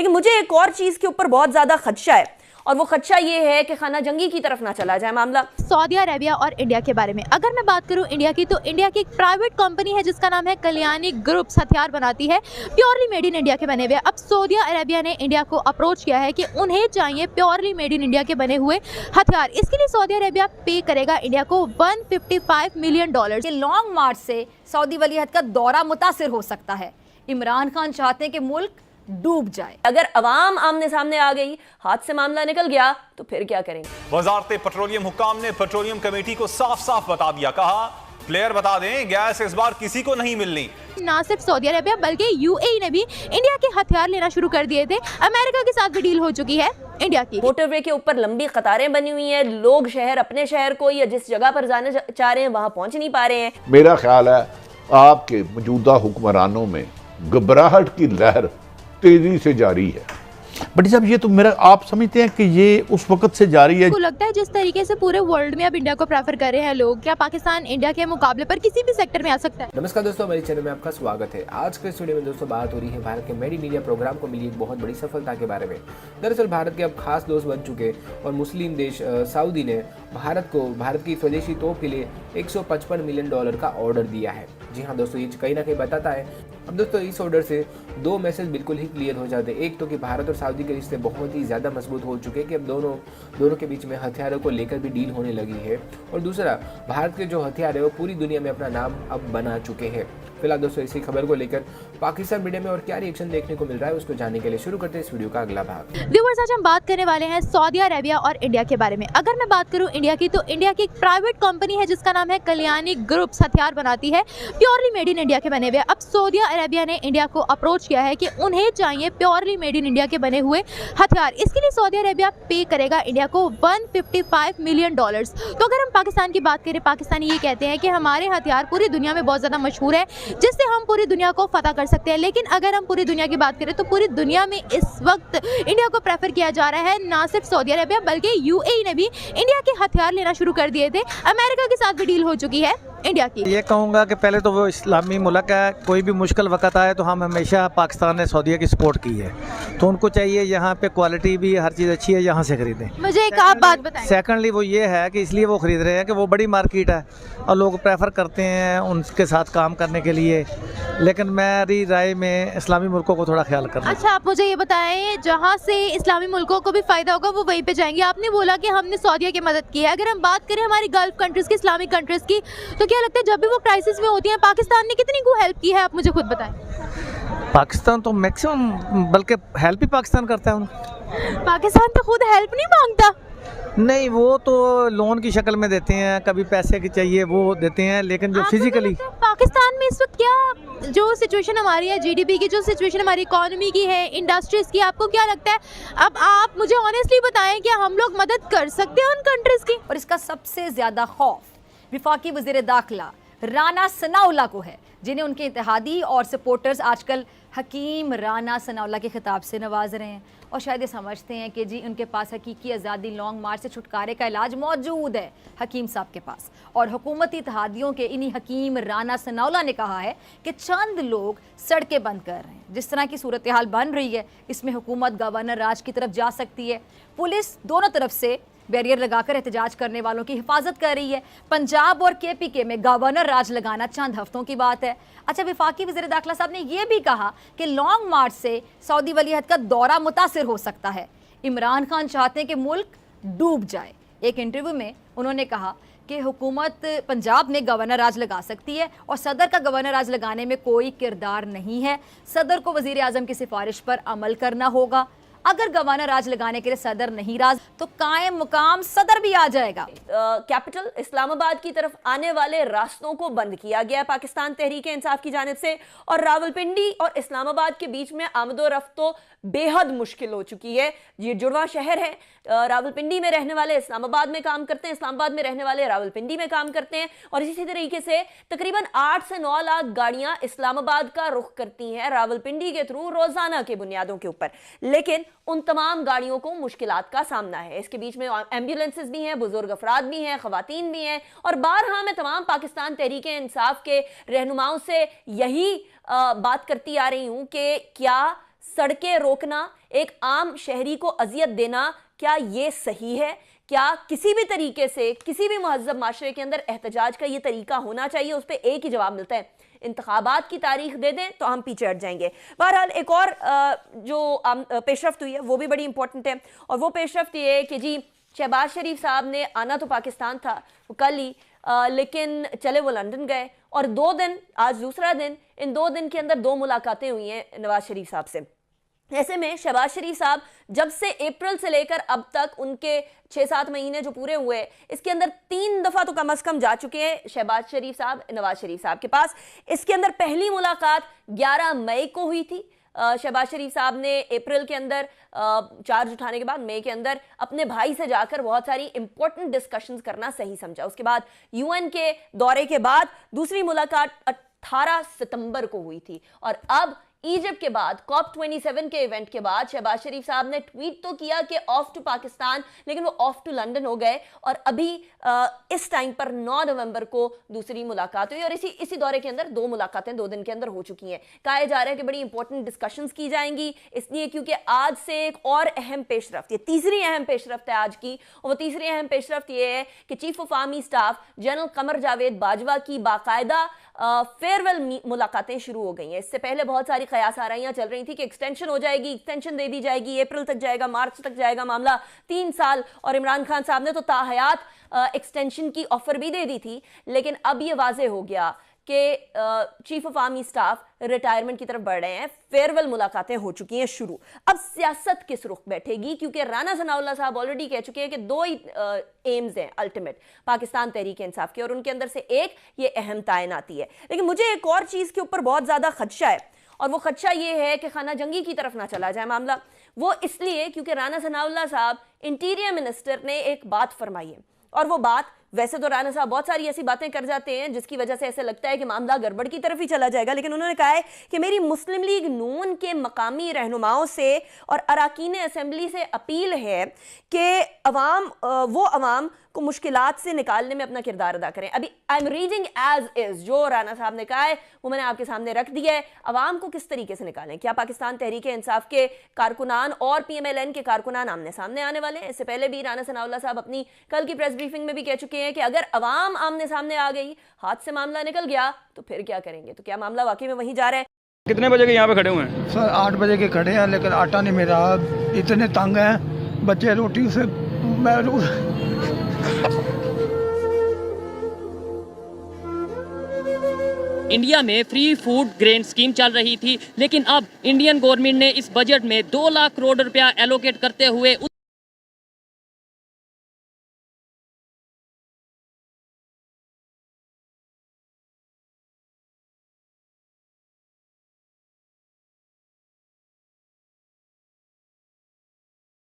लेकिन मुझे एक और चीज के ऊपर बहुत ज्यादा खदशा है, और वो खदशा ये है कि खाना जंगी की तरफ ना चला जाए मामला। सऊदी अरेबिया और इंडिया के बारे में अगर मैं बात करूं इंडिया की, तो इंडिया की एक प्राइवेट कंपनी है जिसका नाम है कल्याणी ग्रुप्स, हथियार बनाती है प्योरली मेड इन इंडिया के बने हुए। अब सऊदी अरेबिया ने इंडिया को अप्रोच किया है कि उन्हें चाहिए प्योरली मेड इन इंडिया के बने हुए हथियार। इसके लिए सऊदी अरेबिया पे करेगा इंडिया को $155 मिलियन। लॉन्ग मार्च से सऊदी वलीअहद का दौरा मुतासिर हो सकता है। इमरान खान चाहते हैं कि मुल्क डूब जाए। अगर अवाम आमने सामने आ गई, हाथ से मामला निकल गया, तो फिर क्या करेंगे? वजारत पेट्रोलियम हुक्काम ने पेट्रोलियम कमेटी को साफ साफ बता दिया, कहा प्लेयर बता दें गैस इस बार किसी को नहीं मिलनी। ना सिर्फ सऊदी अरेबिया बल्कि यूएई ने भी इंडिया के हथियार लेना शुरू कर दिए थे। अमेरिका के साथ भी डील हो चुकी है इंडिया की। मोटरवे के ऊपर लंबी कतारें बनी हुई हैं, लोग शहर अपने शहर को या जिस जगह पर जाना चाह रहे हैं वहां पहुंच नहीं पा रहे हैं। मेरा ख्याल है आपके मौजूदा हुक्मरानों में घबराहट की लहर तेजी से जारी है। बट साहब ये तो मेरा, आप समझते हैं कि ये उस वक्त से जारी है? आपको लगता है जिस तरीके से पूरे वर्ल्ड में अब इंडिया को प्रेफर कर रहे हैं लोग, क्या पाकिस्तान इंडिया के मुकाबले पर किसी भी सेक्टर में आ सकता है? नमस्कार दोस्तों, हमारे चैनल में आपका स्वागत है। आज के इस वीडियो में दोस्तों बात हो रही है भारत के मेड इन इंडिया प्रोग्राम को मिली एक बहुत बड़ी सफलता के बारे में। दरअसल भारत के अब खास दोस्त बन चुके और मुस्लिम देश सऊदी ने भारत की स्वदेशी तोप के लिए $155 मिलियन का ऑर्डर दिया है। जी हाँ दोस्तों, ये कहीं ना कहीं बताता है अब दोस्तों इस ऑर्डर से दो मैसेज बिल्कुल ही क्लियर हो जाते हैं। एक तो कि भारत और सऊदी के रिश्ते बहुत ही ज़्यादा मजबूत हो चुके हैं कि अब दोनों के बीच में हथियारों को लेकर भी डील होने लगी है, और दूसरा भारत के जो हथियार है वो पूरी दुनिया में अपना नाम अब बना चुके हैं। फिलहाल दोस्तों इसी खबर को लेकर पाकिस्तान मीडिया में और क्या रिएक्शन देखने को मिल रहा है उसको जानने के लिए शुरू करते हैं इस वीडियो का अगला भाग। व्यूअर्स, आज हम बात करने वाले हैं सऊदी अरेबिया और इंडिया के बारे में। अगर मैं बात करूं इंडिया की, तो इंडिया की एक प्राइवेट कंपनी है जिसका नाम है कल्याणी ग्रुप्स, हथियार बनाती है प्योरली मेड इन इंडिया के बने हुए। अब सऊदी अरेबिया ने इंडिया को अप्रोच किया है कि उन्हें चाहिए प्योरली मेड इन इंडिया के बने हुए हथियार। इसके लिए सऊदी अरेबिया पे करेगा इंडिया को $155 मिलियन। तो अगर हम पाकिस्तान की बात करें, पाकिस्तानी ये कहते हैं कि हमारे हथियार पूरी दुनिया में बहुत ज़्यादा मशहूर है जिससे हम पूरी दुनिया को फतह कर सकते हैं। लेकिन अगर हम पूरी दुनिया की बात करें तो पूरी दुनिया में इस वक्त इंडिया को प्रेफर किया जा रहा है। ना सिर्फ सऊदी अरेबिया बल्कि यूएई ने भी इंडिया के हथियार लेना शुरू कर दिए थे। अमेरिका के साथ भी डील हो चुकी है इंडिया की। ये कहूँगा कि पहले तो वो इस्लामी मुल्क है, कोई भी मुश्किल वक्त आए तो हम हमेशा पाकिस्तान ने सऊदीया की सपोर्ट की है, तो उनको चाहिए यहाँ पे क्वालिटी भी हर चीज़ अच्छी है, यहाँ से खरीदें। मुझे एक आप बात बताएं। सेकंडली वो ये है कि इसलिए वो खरीद रहे हैं कि वो बड़ी मार्केट है और लोग प्रेफर करते हैं उनके साथ काम करने के लिए, लेकिन मेरी राय में इस्लामी मुल्कों को थोड़ा ख्याल करना। अच्छा, आप मुझे ये बताएं, जहाँ से इस्लामी मुल्कों को भी फायदा होगा वो वहीं पे जाएंगे। आपने बोला कि हमने सऊदीया की मदद की है। अगर हम बात करें हमारी गल्फ कंट्रीज की, इस्लामिक कंट्रीज की, तो क्या लगता है जब भी वो क्राइसिस में होती हैं पाकिस्तान ने कितनी को हेल्प की है? आप मुझे खुद बताएं। पाकिस्तान तो मैक्सिमम, बल्कि हेल्प ही पाकिस्तान करता है उनको। पाकिस्तान तो खुद हेल्प नहीं मांगता। नहीं, वो तो लोन की शक्ल में देते हैं, कभी पैसे की चाहिए वो देते हैं, लेकिन जो फिजिकली पाकिस्तान में इस वक्त क्या जो सिचुएशन हमारी है, जीडीपी की जो सिचुएशन हमारी इकोनॉमी की है, इंडस्ट्रीज की, आपको क्या लगता है? अब आप मुझे ऑनेस्टली बताएं कि हम लोग मदद कर सकते हैं उन कंट्रीज की? और इसका सबसे ज्यादा खौफ विफाकी वजीर दाखिला राना सनाउल्लाह को है, जिन्हें उनके इत्तेहादी और सपोर्टर्स आजकल हकीम राना सनाउल्लाह के खिताब से नवाज रहे हैं, और शायद ये समझते हैं कि जी उनके पास हकीकी आज़ादी लॉन्ग मार्च से छुटकारे का इलाज मौजूद है हकीम साहब के पास। और हुकूमती इत्तेहादियों के इन्हीं हकीम राना सनाउल्लाह ने कहा है कि चंद लोग सड़कें बंद कर रहे हैं। जिस तरह की सूरत हाल बन रही है, इसमें हुकूमत गवर्नर राज की तरफ जा सकती है। पुलिस दोनों तरफ से बैरियर लगाकर एहतजाज करने वालों की हिफाजत कर रही है। पंजाब और केपीके में गवर्नर राज लगाना चंद हफ्तों की बात है। अच्छा, विफाकी वज़ीर दाखिला साहब ने यह भी कहा कि लॉन्ग मार्च से सऊदी वलीअहद का दौरा मुतासिर हो सकता है। इमरान खान चाहते हैं कि मुल्क डूब जाए। एक इंटरव्यू में उन्होंने कहा कि हुकूमत पंजाब में गवर्नर राज लगा सकती है और सदर का गवर्नर राज लगाने में कोई किरदार नहीं है। सदर को वज़ीर आज़म की सिफारिश पर अमल करना होगा। अगर गवर्नर राज लगाने के लिए सदर नहीं राज तो कायम मुकाम सदर भी आ जाएगा। कैपिटल इस्लामाबाद की तरफ आने वाले रास्तों को बंद किया गया पाकिस्तान तहरीक इंसाफ की जानिब से, और रावलपिंडी और इस्लामाबाद के बीच में आमदोरफ्त तो बेहद मुश्किल हो चुकी है। ये जुड़वा शहर है, रावलपिंडी में रहने वाले इस्लामाबाद में काम करते हैं, इस्लामाबाद में रहने वाले रावलपिंडी में काम करते हैं, और इसी तरीके से तकरीबन 8 से 9 लाख गाड़ियां इस्लामाबाद का रुख करती हैं रावलपिंडी के थ्रू रोजाना के बुनियादों के ऊपर। लेकिन उन तमाम गाड़ियों को मुश्किलात का सामना है। इसके बीच में एम्बुलेंसेस भी हैं, बुजुर्ग अफराद भी हैं, खवातीन भी हैं, और बारहा मैं तमाम पाकिस्तान तहरीक इंसाफ के रहनुमाओं से यही बात करती आ रही हूं कि क्या सड़कें रोकना एक आम शहरी को अजियत देना, क्या ये सही है? क्या किसी भी तरीके से किसी भी महज़ब माशरे के अंदर एहतजाज का ये तरीका होना चाहिए? उस पर एक ही जवाब मिलता है, इंतखाबात की तारीख दे दें तो हम पीछे हट जाएंगे। बहरहाल एक और जो पेशरफ्त हुई है वो भी बड़ी इंपॉर्टेंट है, और वो पेशरफ्त ये है कि जी शहबाज शरीफ साहब ने आना तो पाकिस्तान था वो कल ही, लेकिन चले वो लंदन गए, और 2 दिन, आज दूसरा दिन, इन 2 दिन के अंदर 2 मुलाकातें हुई हैं नवाज शरीफ साहब से। ऐसे में शहबाज शरीफ साहब जब से अप्रैल से लेकर अब तक उनके 6-7 महीने जो पूरे हुए, इसके अंदर 3 दफ़ा तो कम अज़ कम जा चुके हैं शहबाज शरीफ साहब नवाज शरीफ साहब के पास। इसके अंदर पहली मुलाकात 11 मई को हुई थी। शहबाज शरीफ साहब ने अप्रैल के अंदर चार्ज उठाने के बाद मई के अंदर अपने भाई से जाकर बहुत सारी इंपॉर्टेंट डिस्कशंस करना सही समझा। उसके बाद यूएन के दौरे के बाद दूसरी मुलाकात 18 सितंबर को हुई थी, और अब इजिप्ट के बाद COP27 के इवेंट के बाद शहबाज शरीफ साहब ने ट्वीट तो किया कि ऑफ टू पाकिस्तान, लेकिन वो ऑफ टू लंदन हो गए, और अभी इस टाइम पर 9 नवंबर को दूसरी मुलाकात हुई, और इसी दौरे के अंदर 2 मुलाकातें 2 दिन के अंदर हो चुकी हैं। कहा जा रहा है कि बड़ी इंपॉर्टेंट डिस्कशंस की जाएंगी, इसलिए क्योंकि आज से एक और अहम पेशरफ्त, ये तीसरी अहम पेशरफ्त है आज की, और वो तीसरी अहम पेशरफ्त ये है कि chief of army staff general Qamar Javed Bajwa की बाकायदा फेयरवेल मुलाकातें शुरू हो गई हैं। इससे पहले बहुत सारी कयासाराइयां चल रही थी कि एक्सटेंशन हो जाएगी, एक्सटेंशन दे दी जाएगी, अप्रैल तक जाएगा, मार्च तक जाएगा मामला, 3 साल, और इमरान खान साहब ने तो ताहयात एक्सटेंशन की ऑफर भी दे दी थी। लेकिन अब ये वाजे हो गया कि chief of army staff retirement की तरफ बढ़ रहे हैं, फेयरवेल मुलाकातें हो चुकी हैं शुरू। अब सियासत किस रुख बैठेगी, क्योंकि राना सनाउल्लाह साहब ऑलरेडी कह चुके हैं कि 2 ही एम्स हैं अल्टीमेट पाकिस्तान तहरीक इंसाफ के, और उनके अंदर से एक ये अहम तैनाती है। लेकिन मुझे एक और चीज़ के ऊपर बहुत ज़्यादा खदशा है, और वो खदशा ये है कि खाना जंगी की तरफ ना चला जाए मामला। वो इसलिए क्योंकि राना सनाउल्लाह साहब इंटीरियर मिनिस्टर ने एक बात फरमाई है, और वो बात, वैसे तो राना साहब बहुत सारी ऐसी बातें कर जाते हैं जिसकी वजह से ऐसे लगता है कि मामला गड़बड़ की तरफ ही चला जाएगा, लेकिन उन्होंने कहा है कि मेरी मुस्लिम लीग नून के मकामी रहनुमाओं से और अराकीन असेंबली से अपील है कि वो अवाम को मुश्किलात से निकालने में अपना किरदार अदा करें। अभी I am reading as is, जो राना साहब ने कहा है वो मैंने आपके सामने रख दिया है। अवाम को किस तरीके से निकालें? क्या पाकिस्तान तहरीक इंसाफ के कारकुनान और PMLN के कारकुनान आमने सामने आने वाले हैं? इससे पहले भी राना सनाउल्लाह साहब अपनी कल की प्रेस ब्रीफिंग में भी कह चुके हैं कि अगर अवाम आमने सामने आ गई, हाथ से मामला निकल गया, तो फिर क्या करेंगे? तो क्या मामला वाकई में वहीं जा रहा है? कितने बजे के यहाँ पे खड़े हुए हैं? सर 8 बजे के खड़े हैं, लेकिन आटा नहीं मिल रहा, इतने तंग हैं बच्चे, रोटी से इंडिया में फ्री फूड ग्रेन स्कीम चल रही थी, लेकिन अब इंडियन गवर्नमेंट ने इस बजट में 2 लाख करोड़ रुपया एलोकेट करते हुए